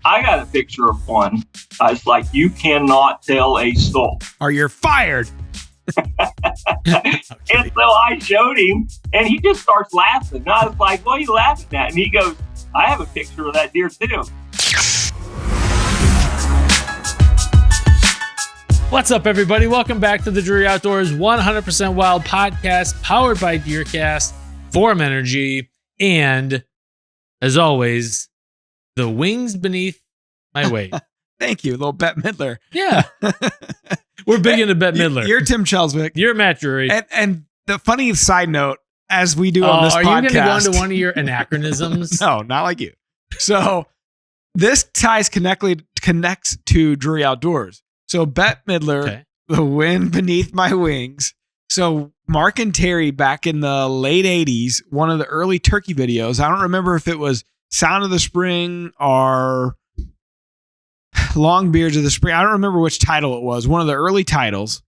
I got a picture of one. I was like, you cannot tell a soul. Or you're fired. And so I showed him, and he just starts laughing. And I was like, what are you laughing at? And he goes, I have a picture of that deer too. What's up, everybody? Welcome back to the Drury Outdoors 100% Wild podcast, powered by DeerCast, Form Energy, and, as always, the wings beneath my weight. Thank you, little Bette Midler. Yeah. We're big into Bette Midler. You're Tim Chelswick. You're Matt Drury. And the funny side note, as we do on this podcast. Are you going to go into one of your anachronisms? No, not like you. So this connects to Drury Outdoors. So Bette Midler, okay. The wind beneath my wings. So Mark and Terry back in the late 80s, one of the early turkey videos. I don't remember if it was Sound of the Spring or Long Beards of the Spring. I don't remember which title it was. One of the early titles.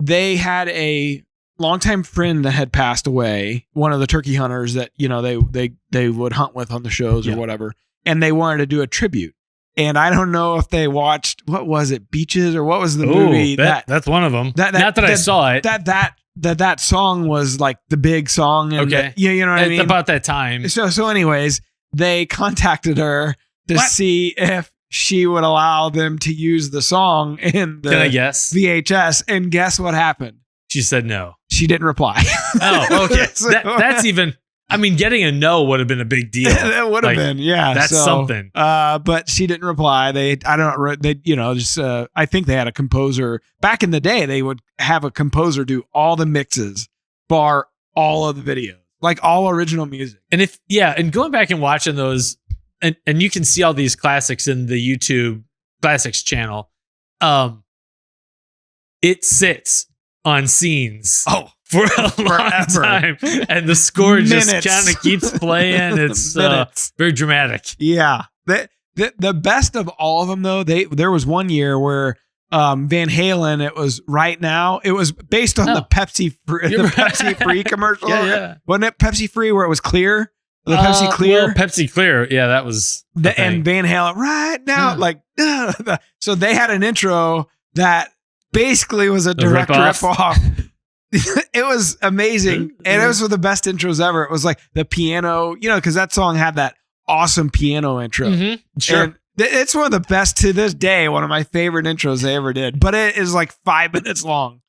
They had a longtime friend that had passed away. One of the turkey hunters that, you know, they would hunt with on the shows or whatever. And they wanted to do a tribute. And I don't know if they watched, what was it, Beaches, or what was the movie? That's one of them. Not that I saw it. That song was like the big song. And okay. You know what I mean? It's about that time. So anyways, they contacted her to see if she would allow them to use the song in the Can I guess? VHS. And guess what happened? She said no. She didn't reply. Oh, okay. That's even... I mean, getting a no would have been a big deal. It would have been, yeah. That's something. But she didn't reply. I think they had a composer back in the day. They would have a composer do all the mixes for all of the videos, like all original music. And going back and watching those, and you can see all these classics in the YouTube Classics channel. It sits on scenes. For a long time, and the score just kind of keeps playing. It's very dramatic. Yeah, the best of all of them though. There was one year where Van Halen. It was Right Now. It was based on the Pepsi Free commercial. Yeah. Wasn't it Pepsi Free where it was clear? The Pepsi Clear. Well, Pepsi Clear. Yeah, that was. And Van Halen. Right Now, so they had an intro that basically was a direct rip-off. It was amazing. And it was one of the best intros ever. It was like the piano, because that song had that awesome piano intro. Mm-hmm. Sure. And it's one of the best to this day, one of my favorite intros they ever did. But it is like 5 minutes long.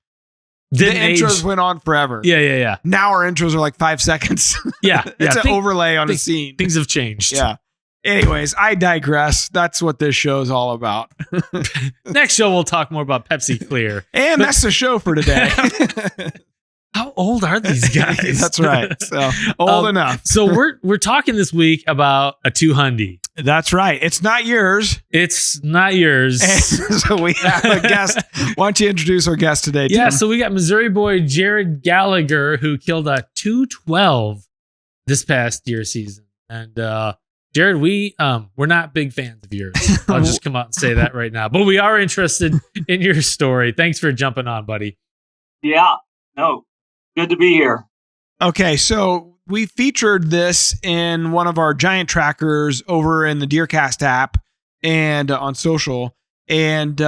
Intros went on forever. Yeah. Now our intros are like 5 seconds. Yeah. It's an overlay on a scene. Things have changed. Yeah. Anyways, I digress. That's what this show is all about. Next show, we'll talk more about Pepsi Clear. That's the show for today. How old are these guys? That's right. So old enough. So we're talking this week about a 200. That's right. It's not yours. It's not yours. And so we have a guest. Why don't you introduce our guest today, Tim? Yeah, so we got Missouri boy Jared Gallagher, who killed a 212 this past deer season. And Jared, we're not big fans of yours. I'll just come out and say that right now. But we are interested in your story. Thanks for jumping on, buddy. Yeah, no, good to be here. Okay, so we featured this in one of our giant trackers over in the DeerCast app and on social. And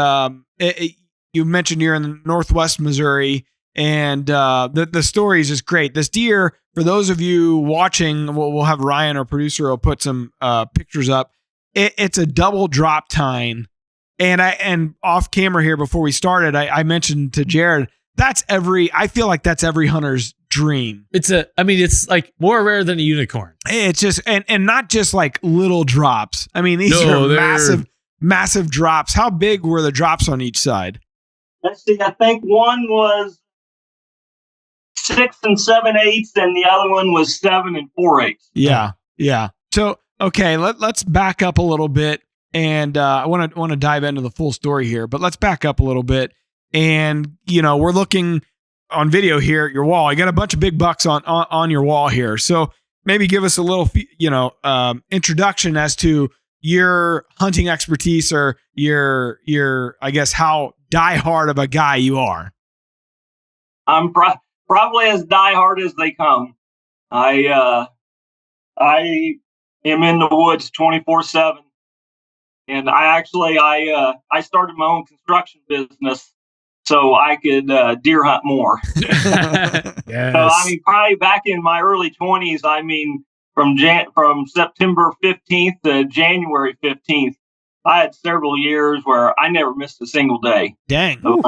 you mentioned you're in Northwest Missouri, and the story is just great. This deer, for those of you watching, we'll have Ryan, our producer, will put some pictures up. It's a double drop tine. And off camera here before we started, I mentioned to Jared, I feel like that's every hunter's dream. It's like more rare than a unicorn. It's just, and not just like little drops. I mean, these are massive drops. How big were the drops on each side? Let's see. I think one was 6 7/8, and the other one was 7 4/8. Yeah. So, okay, let's back up a little bit, and I want to dive into the full story here, but let's back up a little bit. And we're looking on video here at your wall. You got a bunch of big bucks on your wall here. So maybe give us a little introduction as to your hunting expertise, or your I guess how diehard of a guy you are. I'm probably as diehard as they come. I am in the woods 24/7. And I started my own construction business so I could deer hunt more. Yes. So I mean, probably back in my early 20s, I mean, from September 15th to January 15th, I had several years where I never missed a single day. Dang. So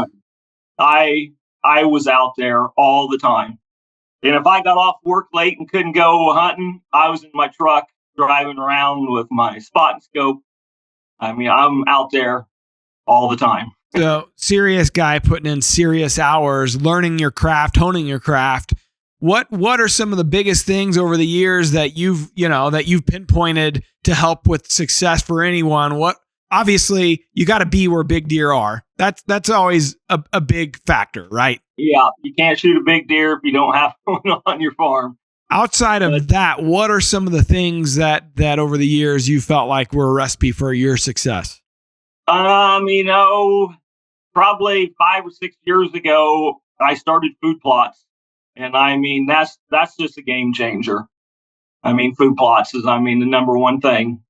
I was out there all the time. And if I got off work late and couldn't go hunting, I was in my truck driving around with my spot and scope. I mean, I'm out there all the time. So serious guy putting in serious hours, learning your craft, honing your craft. What are some of the biggest things over the years that you've pinpointed to help with success for anyone? What obviously you got to be where big deer are. That's always a big factor, right? Yeah, you can't shoot a big deer if you don't have one on your farm. Outside of that, what are some of the things that over the years you felt like were a recipe for your success? Probably 5 or 6 years ago, I started food plots. And I mean, that's just a game changer. I mean, food plots is, the number one thing.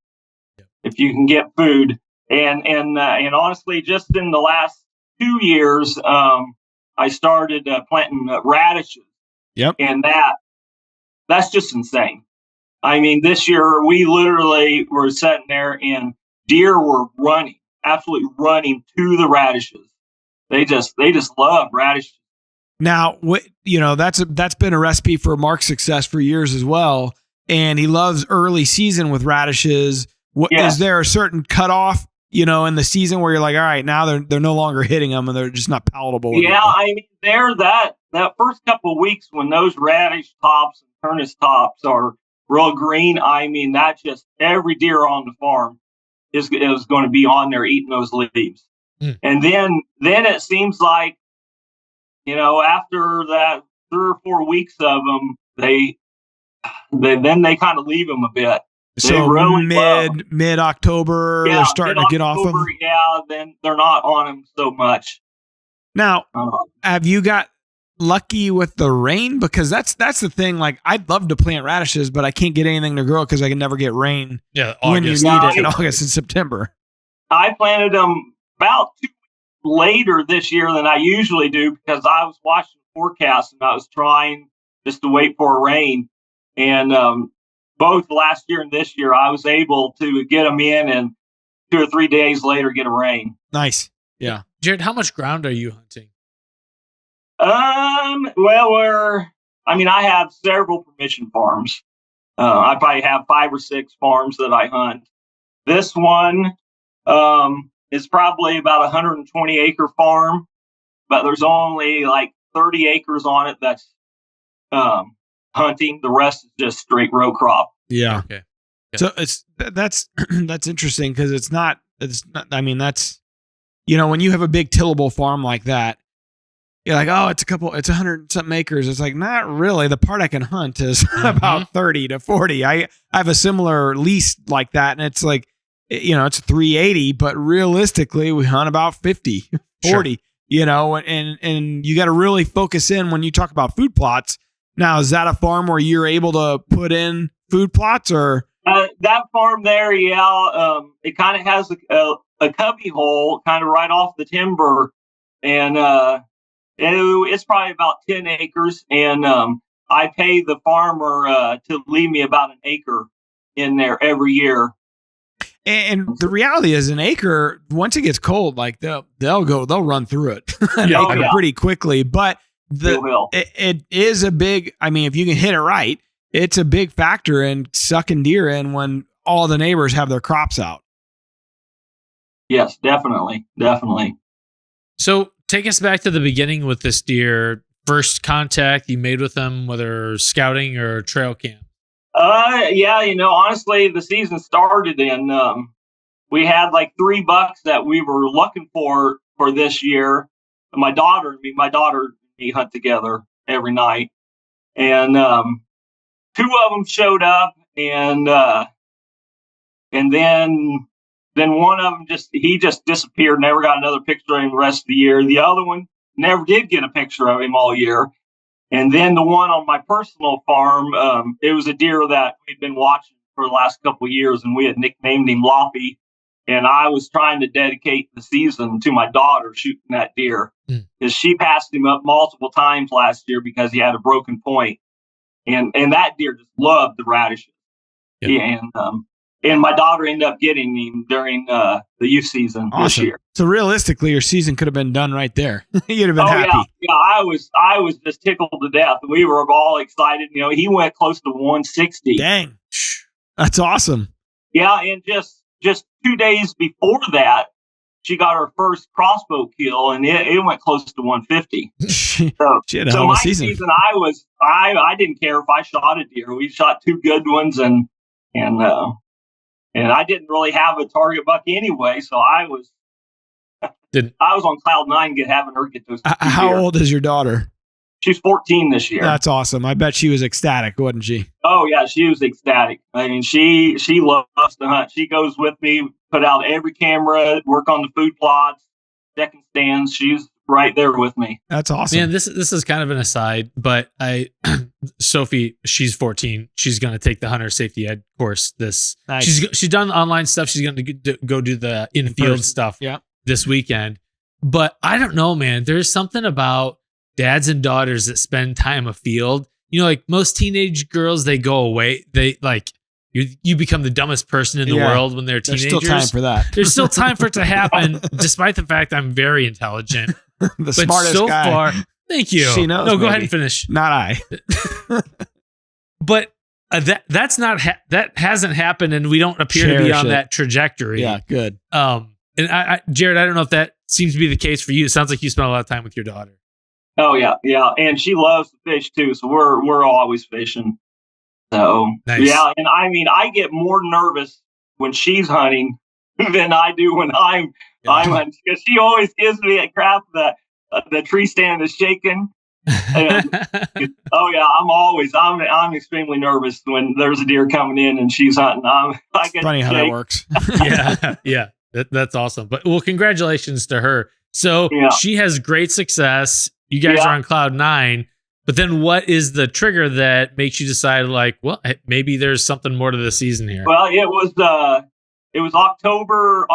If you can get food. And honestly, just in the last 2 years, I started planting radishes. Yep. And that's just insane. I mean, this year we literally were sitting there and deer were absolutely running to the radishes. They just love radishes. Now, that's been a recipe for Mark's success for years as well. And he loves early season with radishes. Is there a certain cutoff, in the season where you're like, all right, now they're no longer hitting them and they're just not palatable? Yeah, I mean, that first couple of weeks when those radish tops and turnip tops are real green, I mean, that's just every deer on the farm is going to be on there eating those leaves. Mm. And then it seems like, after that 3 or 4 weeks of them, they kind of leave them a bit. So really mid October, they're starting to get off them. Yeah, then they're not on them so much. Now, have you got lucky with the rain? Because that's the thing. Like, I'd love to plant radishes, but I can't get anything to grow because I can never get rain. Yeah, when you need it in August and September. I planted them about 2 weeks later this year than I usually do because I was watching the forecast and I was trying just to wait for rain. And both last year and this year, I was able to get them in and 2 or 3 days later get a rain. Nice. Yeah. Jared, how much ground are you hunting? Well, I have several permission farms. I probably have 5 or 6 farms that I hunt. This one is probably about 120 acre farm, but there's only like 30 acres on it that's hunting. The rest is just straight row crop. Yeah. Okay. So that's interesting because it's not. I mean, that's when you have a big tillable farm like that, you're like, oh, it's 100 something acres. It's like, not really. The part I can hunt is about 30 to 40. I have a similar lease like that, and it's like, it's 380, but realistically, we hunt about 50, 40. Sure. And you got to really focus in when you talk about food plots. Now, is that a farm where you're able to put in food plots, or that farm there? Yeah, it kind of has a cubby hole kind of right off the timber, and it's probably about 10 acres. And I pay the farmer to leave me about an acre in there every year. And the reality is, an acre, once it gets cold, like they'll run through it pretty quickly. But it is a big. I mean, if you can hit it right, it's a big factor in sucking deer in when all the neighbors have their crops out. Yes, definitely. So take us back to the beginning with this deer. First contact you made with them, whether scouting or trail camp. Honestly, the season started and we had like 3 bucks that we were looking for this year. My daughter and me hunt together every night, and 2 of them showed up, and then one of them just disappeared. Never got another picture of him the rest of the year. The other one never did get a picture of him all year. And then the one on my personal farm, it was a deer that we'd been watching for the last couple of years, and we had nicknamed him Loppy. And I was trying to dedicate the season to my daughter shooting that deer, because she passed him up multiple times last year because he had a broken point. And that deer just loved the radishes. Yep. And my daughter ended up getting him during the youth season this year. So realistically, your season could have been done right there. You'd have been happy. Yeah, I was just tickled to death. We were all excited. You know, he went close to 160. Dang, that's awesome. Yeah, and just 2 days before that, she got her first crossbow kill, and it went close to 150. She had a hell of a season. I didn't care if I shot a deer. We shot 2 good ones, and I didn't really have a target buck anyway, so I was on cloud 9 having her get those. How old is your daughter? She's 14 this year. That's awesome. I bet she was ecstatic, wasn't she? Oh yeah, she was ecstatic. I mean, she loves to hunt. She goes with me, put out every camera, work on the food plots, second stands. She's right there with me. That's awesome. Man, this is kind of an aside, but Sophie, she's 14. She's going to take the hunter safety ed course. Nice. She's done online stuff. She's going to go do the in-field stuff this weekend. But I don't know, man. There's something about dads and daughters that spend time afield. You know, like most teenage girls, they go away. They like you become the dumbest person in the world when they're teenagers. There's still time for that. There's still time for it to happen, despite the fact I'm very intelligent. The smartest so guy. far, thank you. She knows. No, go ahead and finish. Not I. But that's not that hasn't happened, and we don't appear to be on that trajectory. Yeah, good. And Jared, I don't know if that seems to be the case for you. It sounds like you spend a lot of time with your daughter. Oh yeah, and she loves to fish too. So we're always fishing. So nice. Yeah, and I mean, I get more nervous when she's hunting than I do when I'm hunting, because she always gives me a crap that the tree stand is shaking. And, oh yeah, I'm extremely nervous when there's a deer coming in and she's hunting. I get funny how that works. Yeah, that's awesome. But well, congratulations to her. So she has great success. You guys are on cloud 9. But then what is the trigger that makes you decide, like, well, maybe there's something more to the season here? Well, it was October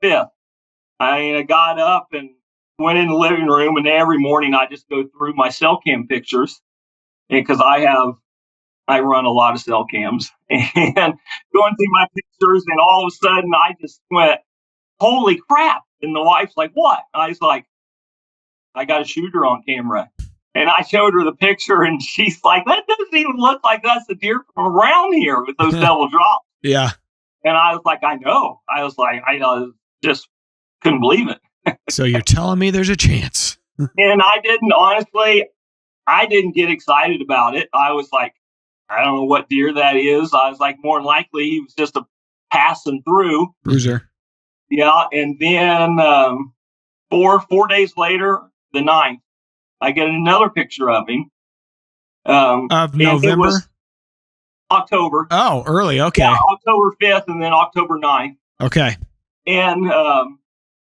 5th. I got up and went in the living room, and every morning I just go through my cell cam pictures, because I run a lot of cell cams, and going through my pictures, and all of a sudden I just went, holy crap. And the wife's like, what? I was like, I got a shooter on camera. And I showed her the picture, and she's like, that doesn't even look like that's a deer from around here with those double drops. Yeah. And I was like, I know. I was like, I just couldn't believe it. So you're telling me there's a chance. And I didn't get excited about it. I was like, I don't know what deer that is. I was like, more than likely he was just a passing through. Bruiser. Yeah. And then 4 days later, the 9th, I get another picture of him. Of November? October. Oh, early. Okay. Yeah, October 5th and then October 9th. Okay. And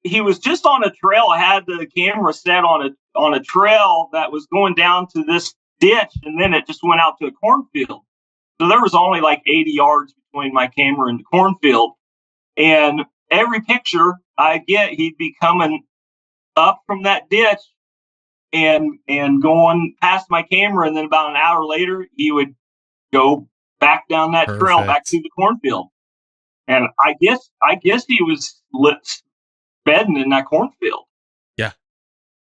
he was just on a trail. I had the camera set on a trail that was going down to this ditch, and then it just went out to a cornfield. So there was only like 80 yards between my camera and the cornfield. And every picture I get, he'd be coming up from that ditch and going past my camera, and then about an hour later, he would go back down that trail back to the cornfield. And I guess he was bedding in that cornfield. Yeah,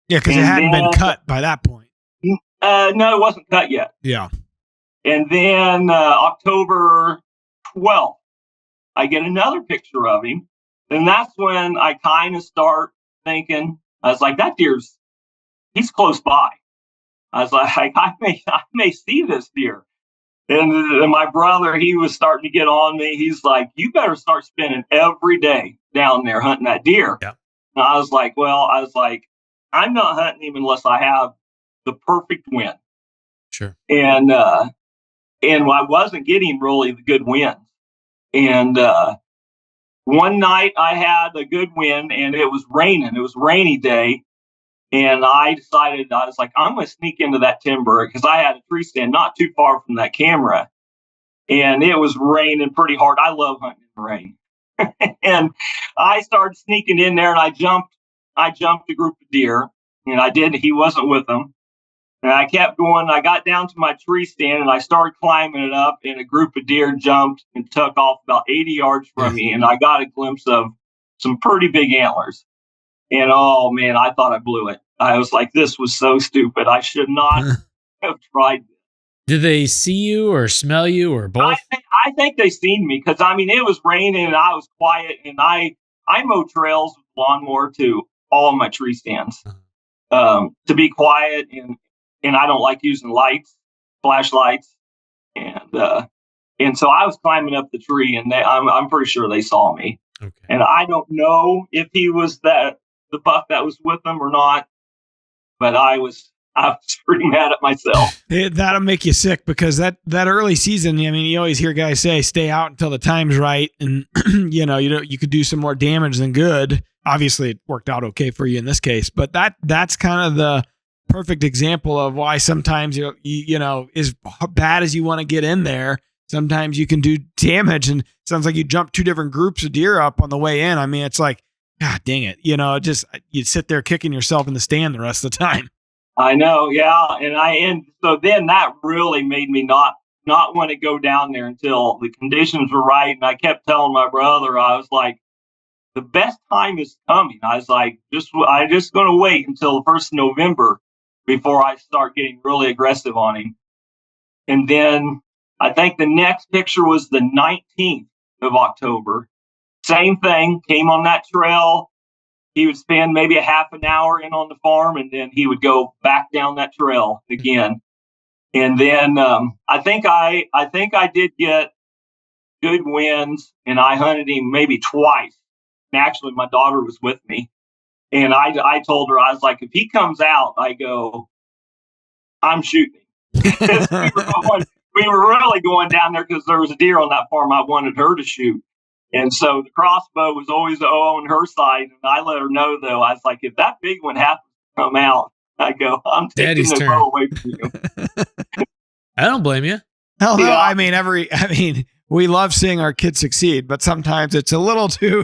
because it hadn't been cut by that point. No, it wasn't cut yet. Yeah. And then October 12th, I get another picture of him, and that's when I kind of start thinking. I was like, that deer's. He's close by. I was like, I may see this deer. And my brother, he was starting to get on me. He's like, you better start spending every day down there hunting that deer. Yeah. And I was like, I'm not hunting him unless I have the perfect wind. Sure. And I wasn't getting really the good wind. And one night I had a good wind, and it was raining. It was a rainy day. And I decided, I was like, I'm going to sneak into that timber, because I had a tree stand not too far from that camera. And it was raining pretty hard. I love hunting in the rain. And I started sneaking in there, and I jumped a group of deer, and he wasn't with them. And I kept going. I got down to my tree stand and I started climbing it up, and a group of deer jumped and took off about 80 yards from me. And I got a glimpse of some pretty big antlers. And oh man, I thought I blew it. I was like, this was so stupid. I should not have tried this. Did they see you or smell you or both? I think they seen me because it was raining and I was quiet, and I mow trails with lawnmower to all of my tree stands to be quiet, and I don't like using flashlights, and so I was climbing up the tree, and I'm pretty sure they saw me. Okay. And I don't know if he was the buck that was with them or not, but I was pretty mad at myself. That'll make you sick because that early season, I mean, you always hear guys say, stay out until the time's right. And, you could do some more damage than good. Obviously, it worked out okay for you in this case, but that's kind of the perfect example of why sometimes, as bad as you want to get in there, sometimes you can do damage. And it sounds like you jump two different groups of deer up on the way in. I mean, it's like, God dang it. You sit there kicking yourself in the stand the rest of the time. I know, yeah, and so then that really made me not want to go down there until the conditions were right. And I kept telling my brother, I was like, the best time is coming. I was like, I'm just going to wait until the 1st of November before I start getting really aggressive on him. And then I think the next picture was the 19th of October. Same thing, came on that trail. He would spend maybe a half an hour in on the farm, and then he would go back down that trail again. And then I think I did get good wins, and I hunted him maybe twice. And actually, my daughter was with me, and I told her, I was like, if he comes out, I go, I'm shooting him. we were really going down there because there was a deer on that farm I wanted her to shoot. And so the crossbow was always on her side. And I let her know, though, I was like, if that big one happens to come out, I go, I'm taking the bow away from you. I don't blame you. Hell no. Yeah. I mean, we love seeing our kids succeed, but sometimes it's a little too,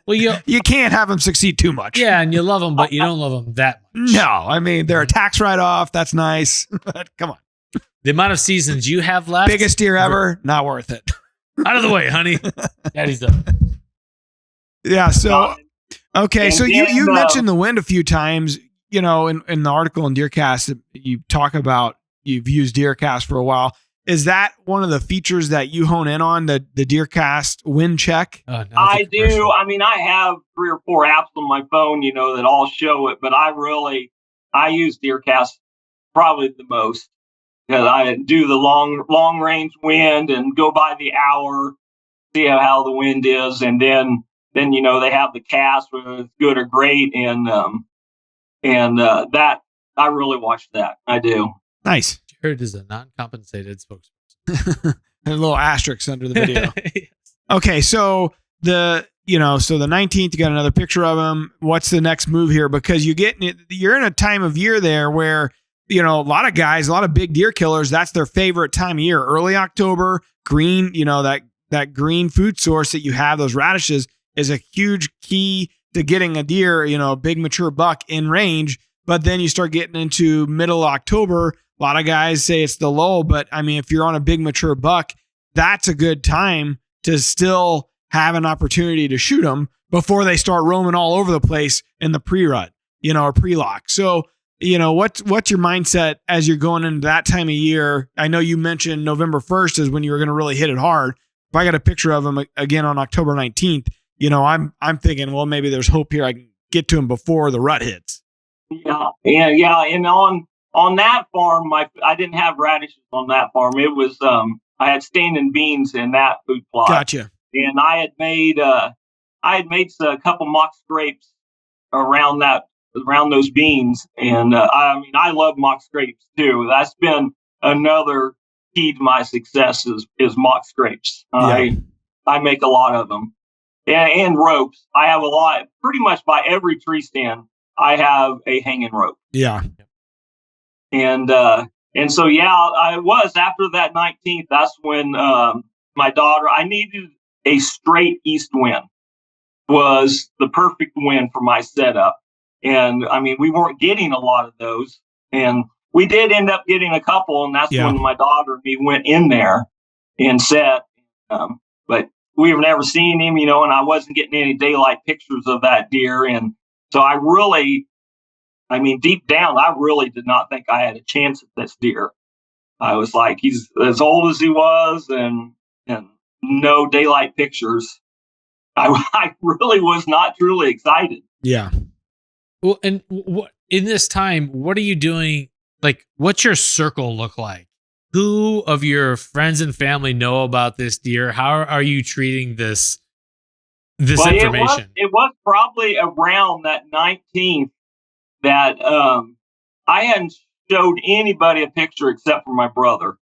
well, you can't have them succeed too much. Yeah. And you love them, but you don't love them that much. No, I mean, they're a tax write-off. That's nice, but come on. The amount of seasons you have left. Biggest deer ever. Not worth it. Out of the way, honey. Daddy's done. Yeah. So, okay. So you mentioned the wind a few times, in the article in DeerCast, you talk about you've used DeerCast for a while. Is that one of the features that you hone in on, the DeerCast wind check? I do. I mean, I have 3 or 4 apps on my phone, that all show it, but I use DeerCast probably the most. Because I do the long range wind and go by the hour, see how the wind is, and then they have the cast whether it's good or great, and that I really watch that. I do. Nice. Jared is a non-compensated spokesperson. A little asterisk under the video. Yes. Okay, so the 19th, you got another picture of him. What's the next move here? Because you're in a time of year there where a lot of guys, a lot of big deer killers, that's their favorite time of year. Early October, green, that green food source that you have, those radishes, is a huge key to getting a deer, a big mature buck in range. But then you start getting into middle October. A lot of guys say it's the lull, but I mean, if you're on a big mature buck, that's a good time to still have an opportunity to shoot them before they start roaming all over the place in the pre-rut, or pre-lock. So, what's your mindset as you're going into that time of year? I know you mentioned November 1st is when you were going to really hit it hard. If I got a picture of him again on October 19th, I'm thinking, well, maybe there's hope here. I can get to him before the rut hits. Yeah. And on that farm, I didn't have radishes on that farm. It was I had standing beans in that food plot. Gotcha. And I had made a couple mock scrapes around those beans. And I love mock scrapes too. That's been another key to my success is mock scrapes. Yeah. I make a lot of them. And ropes. I have a lot, pretty much by every tree stand, I have a hanging rope. Yeah. And so, I was after that 19th, that's when my daughter, I needed a straight east wind. was the perfect win for my setup. And I mean, we weren't getting a lot of those, and we did end up getting a couple, and that's when my daughter and me went in there and set. But we've never seen him, and I wasn't getting any daylight pictures of that deer. And so deep down, I really did not think I had a chance at this deer. I was like, he's as old as he was, and no daylight pictures. I really was not truly excited. Yeah. Well, and in this time, what are you doing? Like, what's your circle look like? Who of your friends and family know about this deer? How are you treating this information? It was probably around that 19th that I hadn't showed anybody a picture except for my brother.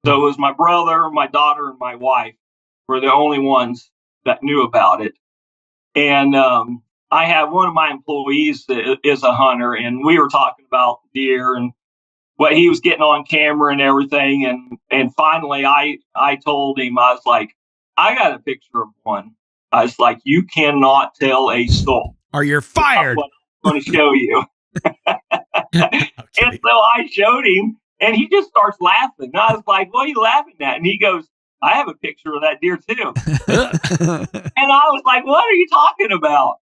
So it was my brother, my daughter, and my wife were the only ones that knew about it. And I have one of my employees that is a hunter, and we were talking about deer and what he was getting on camera and everything. And finally, I told him, I was like, I got a picture of one. I was like, you cannot tell a soul. Or you're fired. What I'm going to show you. Okay. And so I showed him, and he just starts laughing. And I was like, what are you laughing at? And he goes, I have a picture of that deer too. And I was like, what are you talking about?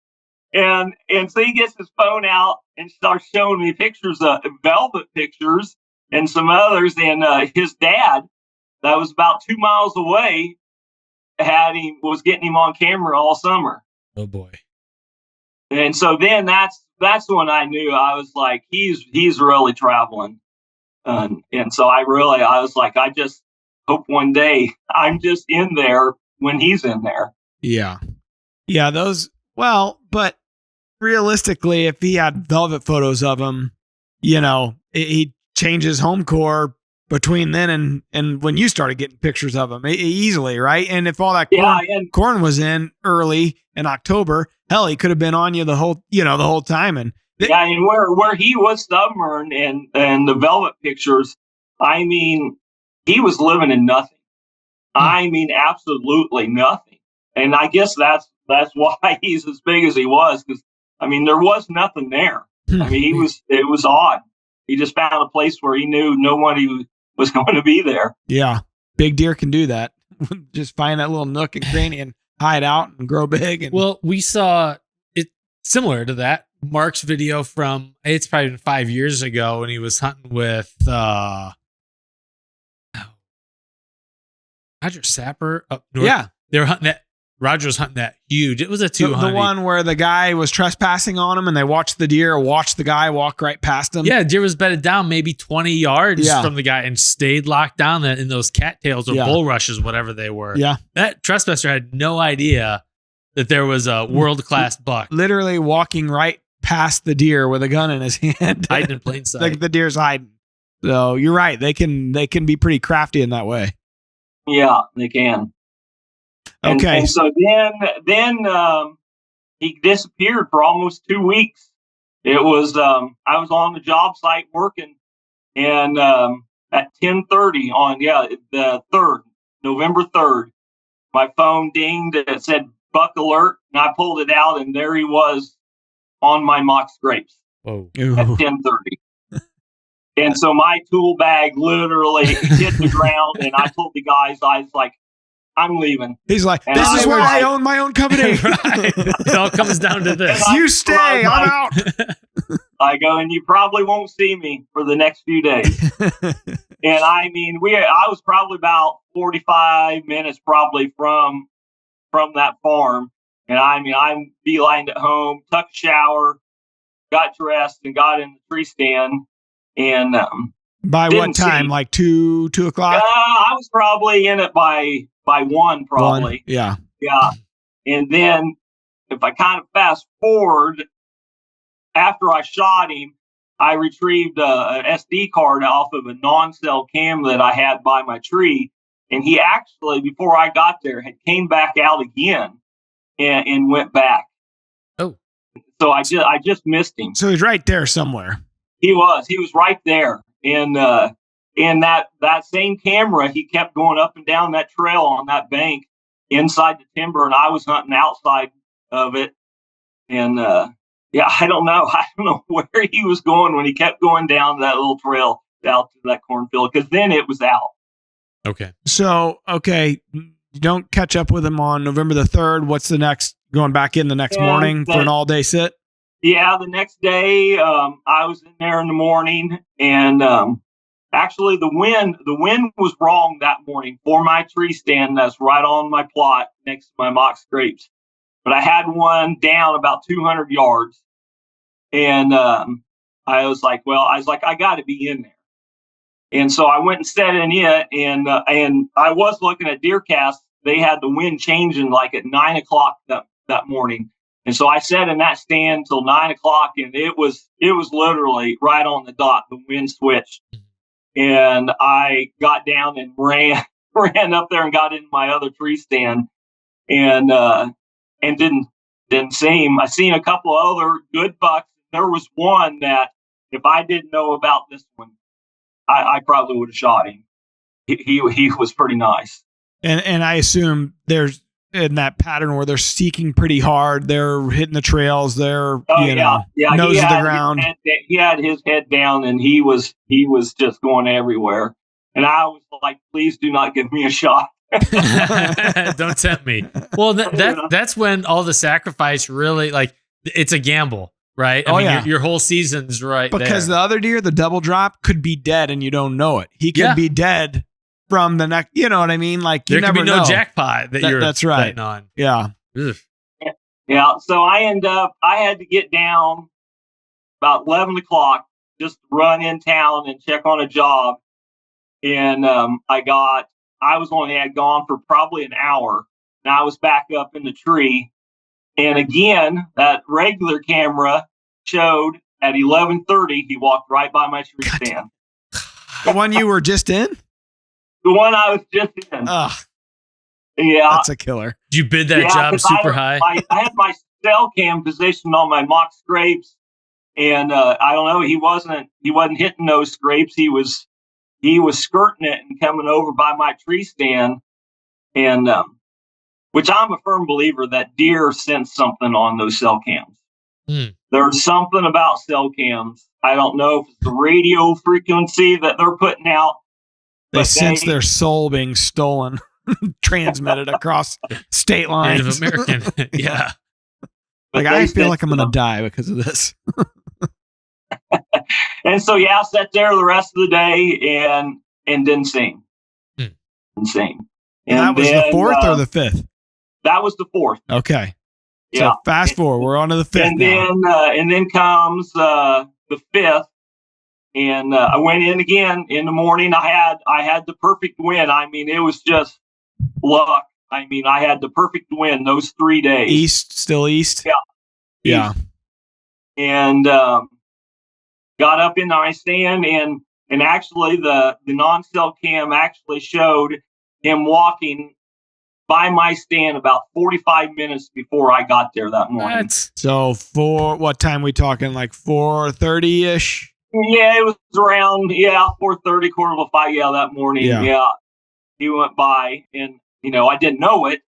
And so he gets his phone out and starts showing me pictures of velvet pictures and some others. And his dad, that was about 2 miles away, was getting him on camera all summer. Oh boy. And so then that's when I knew. I was like, he's really traveling. And so I was like, I just hope one day I'm just in there when he's in there. Yeah. Yeah. But realistically, if he had velvet photos of him, he changes home core between then and when you started getting pictures of him easily, right? And if all that corn was in early in October, hell, he could have been on you the whole time. And and where he was stubborn and the velvet pictures, I mean, he was living in nothing. I mean, absolutely nothing. And I guess that's why he's as big as he was, because I mean, there was nothing there. I mean, it was odd. He just found a place where he knew nobody was going to be there. Yeah. Big deer can do that. Just find that little nook and cranny and hide out and grow big. Well, we saw it similar to that. Mark's video from, it's probably been 5 years ago, when he was hunting with Roger Sapper up north. Yeah. They were hunting that. Roger was hunting that huge. It was a 200. The one where the guy was trespassing on him and they watched the guy walk right past him. Yeah, deer was bedded down maybe 20 yards from the guy and stayed locked down in those cattails or bulrushes, whatever they were. Yeah. That trespasser had no idea that there was a world-class buck. Literally walking right past the deer with a gun in his hand. Hiding in plain sight. Like the deer's hiding. So you're right. They can be pretty crafty in that way. Yeah, they can. Okay. And so then he disappeared for almost 2 weeks. It was I was on the job site working, and at 10:30 on the 3rd, November 3rd, my phone dinged. It said buck alert, and I pulled it out, and there he was on my mock scrapes. Whoa. At 10:30. And so my tool bag literally hit the ground, and I told the guys, I was like, I'm leaving. He's like, this is where I own my own company. Right. It all comes down to this. You stay, I'm out. I go, and you probably won't see me for the next few days. And I mean, I was probably about 45 minutes probably from that farm. And I mean, I'm beelined at home, took a shower, got dressed, and got in the tree stand. And by what time? Like 2 o'clock? I was probably in it by 1, probably. 1? Yeah. Yeah. And then if I kind of fast forward, after I shot him, I retrieved an SD card off of a non-cell cam that I had by my tree. And he actually, before I got there, had came back out again and went back. Oh. So I just missed him. So he's right there somewhere. He was right there. And that same camera, he kept going up and down that trail on that bank inside the timber, and I was hunting outside of it. And yeah, I don't know. I don't know where he was going when he kept going down that little trail out to that cornfield, because then it was out. Okay. So, you don't catch up with him on November the 3rd. What's the next, going back in the next morning for an all-day sit? Yeah, the next day, I was in there in the morning, and actually the wind was wrong that morning for my tree stand that's right on my plot next to my mock scrapes. But I had one down about 200 yards, and I was like, I got to be in there. And so I went and set in it, and I was looking at DeerCast. They had the wind changing like at 9:00 that morning, and so I sat in that stand till 9:00, and it was literally right on the dot. The wind switched, and I got down and ran up there and got in my other tree stand, and didn't see him. I seen a couple of other good bucks. There was one that if I didn't know about this one, I probably would have shot him. He was pretty nice. And I assume there's in that pattern where they're seeking pretty hard. They're hitting the trails. They're nose to the ground. He had his head down, and he was just going everywhere. And I was like, please do not give me a shot. Don't tempt me. Well, that's when all the sacrifice really, like, it's a gamble. Right. I mean, your whole season's right because there. The other deer, the double drop, could be dead and you don't know it. He could be dead from the neck. You know what I mean? Like, you there never could be know. no jackpot you're that's right. betting on. Yeah. Ugh. Yeah. So I had to get down about 11:00, just run in town and check on a job. And I had gone for probably an hour, and I was back up in the tree. And again, that regular camera showed at 11:30, he walked right by my tree stand. The one you were just in? The one I was just in. Yeah. That's a killer. Did you bid that job super high? I had my cell cam positioned on my mock scrapes, and I don't know, he wasn't hitting those scrapes. He was skirting it and coming over by my tree stand, and which I'm a firm believer that deer sense something on those cell cams. There's something about cell cams. I don't know if it's the radio frequency that they're putting out. They sense their soul being stolen, transmitted across state lines. Native American. Yeah. Like, I feel like I'm going to die because of this. And so, I sat there the rest of the day and didn't see him. Didn't see him. And that was the 4th or the 5th? That was the 4th. Okay. Yeah. So fast forward, we're on to the 5th now. And then comes the 5th, and I went in again in the morning. I had the perfect wind. I mean, it was just luck. I mean, I had the perfect wind those 3 days. Still east? Yeah. Yeah. East. And got up in my stand, and actually the non-cell cam actually showed him walking by my stand about 45 minutes before I got there that morning. So for what time we talking? Like 4:30-ish? Yeah, it was around 4:30, 4:45. Yeah, that morning. Yeah, he went by, and I didn't know it,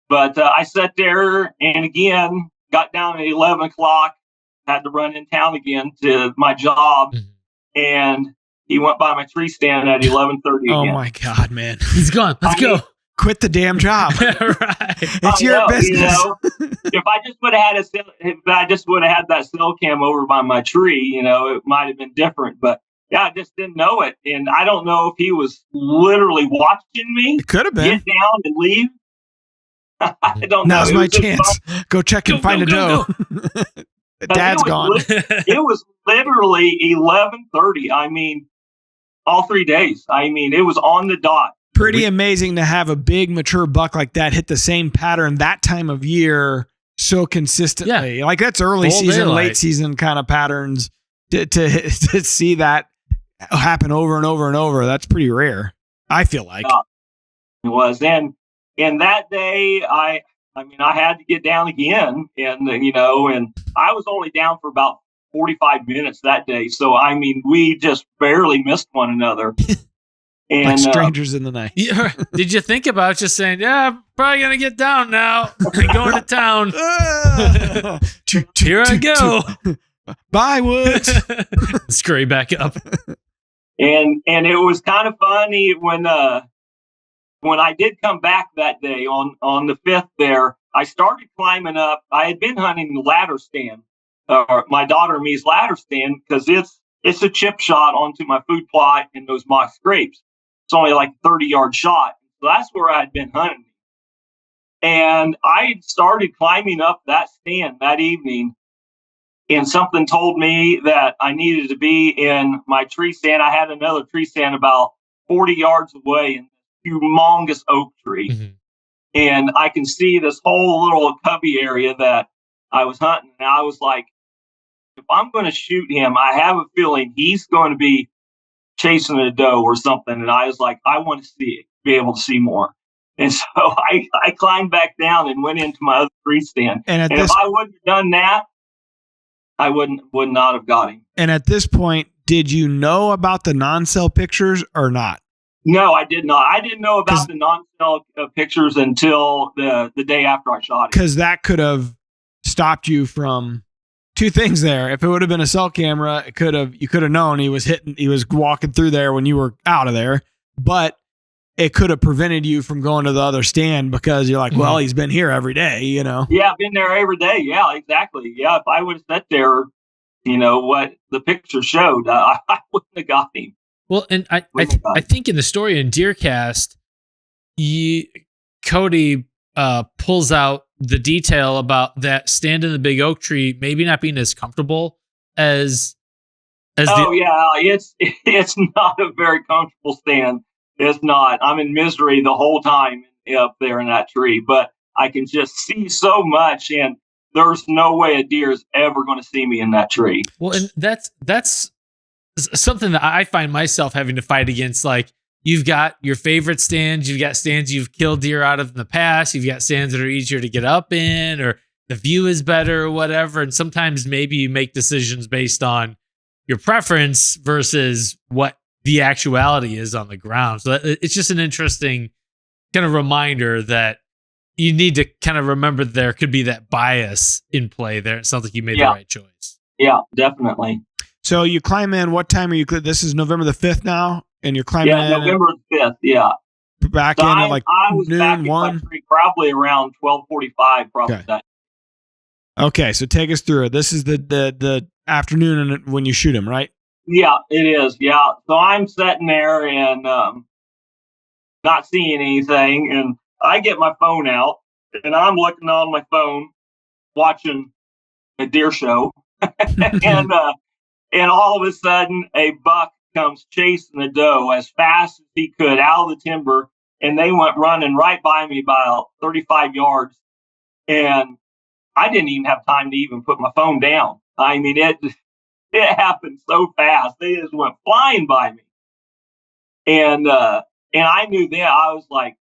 but I sat there and again got down at 11:00. Had to run in town again to my job, and he went by my tree stand at 11:30 again. Oh my God, man! He's gone. Let's go. Quit the damn job. Right. It's your business. If I just would have had that cell cam over by my tree, it might have been different. But I just didn't know it, and I don't know if he was literally watching me. It could have been. Get down and leave. I don't know. Now's my chance. Go check and find a doe. Dad's gone. It was literally 11:30. I mean, all 3 days. I mean, it was on the dot. Pretty amazing to have a big mature buck like that hit the same pattern that time of year so consistently. Like, that's early Full season, daylight. late season kind of patterns to see that happen over and over and over. That's pretty rare, I feel like. It was. And that day, I had to get down again, and I was only down for about 45 minutes that day. So, I mean, we just barely missed one another. And like strangers in the night. Yeah. Did you think about just saying, "Yeah, I'm probably gonna get down now and going to town"? Here I go. Bye, Woods. Scurry back up. And it was kind of funny when I did come back that day on the 5th there, I started climbing up. I had been hunting the ladder stand, my daughter and me's ladder stand, because it's a chip shot onto my food plot and those mock scrapes. It's only like a 30-yard shot. So that's where I had been hunting. And I started climbing up that stand that evening, and something told me that I needed to be in my tree stand. I had another tree stand about 40 yards away in a humongous oak tree. Mm-hmm. And I can see this whole little cubby area that I was hunting. And I was like, if I'm going to shoot him, I have a feeling he's going to be chasing a doe or something. And I was like, I want to see it, be able to see more. And so I climbed back down and went into my other tree stand. And if I wouldn't have done that, I would not have got him. And at this point, did you know about the non-cell pictures or not? No, I did not. I didn't know about the non-cell pictures until the day after I shot him. Because that could have stopped you from two things there. If it would have been a cell camera, you could have known he was walking through there when you were out of there. But it could have prevented you from going to the other stand because you're like, well, he's been here every day, you know? Yeah, I've been there every day. Yeah, exactly. Yeah, if I would have sat there, what the picture showed, I wouldn't have got him. Well, and I think in the story in Deercast, Cody pulls out the detail about that stand in the big oak tree maybe not being as comfortable as it's not a very comfortable stand. It's not. I'm in misery the whole time up there in that tree, but I can just see so much, and there's no way a deer is ever going to see me in that tree. Well, and that's something that I find myself having to fight against. Like, you've got your favorite stands, you've got stands you've killed deer out of in the past, you've got stands that are easier to get up in, or the view is better or whatever. And sometimes maybe you make decisions based on your preference versus what the actuality is on the ground. So it's just an interesting kind of reminder that you need to kind of remember there could be that bias in play there. It sounds like you made the right choice. Yeah, definitely. So you climb in, what time are you? This is November the 5th now, and you're climbing in. Yeah, November the 5th, yeah. Back in at like I was noon, back in 1? Probably around 12:45, probably. Okay. Okay, so take us through it. This is the afternoon when you shoot him, right? Yeah, it is. Yeah. So I'm sitting there and not seeing anything. And I get my phone out and I'm looking on my phone, watching a deer show. and all of a sudden a buck comes chasing a doe as fast as he could out of the timber. And they went running right by me by about 35 yards. And I didn't even have time to even put my phone down. I mean, it happened so fast. They just went flying by me. And I knew then, I was like,